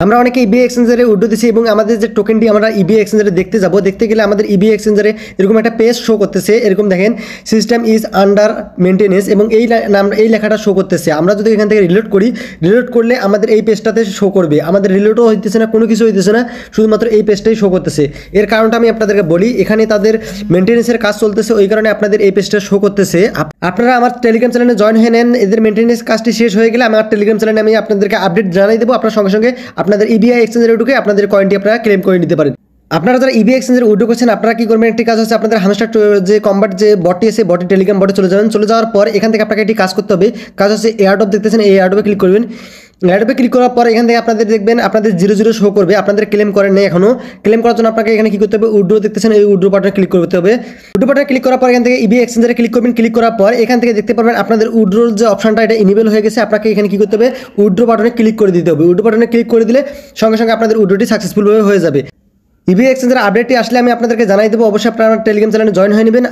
আমরা অনেকে ইবি এক্সচেঞ্জারে উইথড্র দিছি এবং আমাদের যে টোকেনটি আমরা ইবি এক্সচেঞ্জারে দেখতে গেলে আমাদের ইবি এক্সচেঞ্জারে এরকম একটা পেজ শো করতেছে, এরকম দেখেন সিস্টেম ইজ আন্ডার মেনটেনেন্স এবং এই লেখাটা শো করতেছে। আমরা যদি এখান থেকে রিলোড করলে আমাদের এই পেজটাতে শো করবে। আমাদের রিলোডও হইতেছে না, কোনো কিছু হইতেছে না, শুধুমাত্র এই পেজটাই শো করতেছে। এর কারণটা আমি আপনাদেরকে বলি, এখানে তাদের মেনটেনেন্সের কাজ চলতেছে, ওই কারণে আপনাদের এই পেজটা শো করতেছে। আপনারা আমার টেলিগ্রাম চ্যানেলে জয়েন হয়ে নেন, এদের মেনটেনেন্স কাজটি শেষ হয়ে গেলে আমার টেলিগ্রাম চ্যানেলে আমি আপনাদেরকে আপডেট জানাই দেবো। আপনার সঙ্গে সঙ্গে আপনাদের ইবিআই এক্সচেঞ্জারে ঢুকে আপনাদের কয়েনটি আপনারা ক্লেম করে নিতে পারেন। আপনারা যারা ইবি এক্সচেঞ্জারে উইথড্র করছেন, আপনারা কি করবেন, একটি কাজ হচ্ছে আপনাদের হামস্টার যে কম্বাট যে বটটি আছে, বটটি টেলিগ্রাম বটে চলে যাবেন। চলে যাওয়ার পর এখান থেকে আপনাকে একটি কাজ করতে হবে। কাজ হচ্ছে এয়ারড্রপ দেখতেছেন, এই এয়ারড্রপে ক্লিক করবেন। এয়ারড্রপে ক্লিক করার পর এখান থেকে আপনাদের দেখবেন আপনাদের 0 শো করবে। আপনাদের ক্লেম করেন নাই এখনো, ক্লেম করার জন্য আপনাকে এখানে কি করতে হবে, উইথড্র দেখতেছেন, এই উইথড্র বাটনে ক্লিক করতে হবে। উইথড্র বাটনে ক্লিক করার পর এখান থেকে ইবি এক্সচেঞ্জারে ক্লিক করবেন। ক্লিক করার পর এখান থেকে দেখতে পারবেন আপনাদের উইথড্রোর যে অপশনটা এটা ইনেবল হয়ে গেছে। আপনাকে এখানে কি করতে হবে, উইথড্র বাটনে ক্লিক করে দিতে হবে। উইথড্র বাটনে ক্লিক করে দিলে সঙ্গে সঙ্গে আপনাদের উইথড্রটি সাকসেসফুল হয়ে যাবে। ইবি এক্সচেঞ্জারের আপডেটটি আসলে আমি আপনাদেরকে জানাই দেবো। অবশ্যই আপনারা টেলিগ্রাম চ্যানেলে জয়েন হয়ে নেবেন।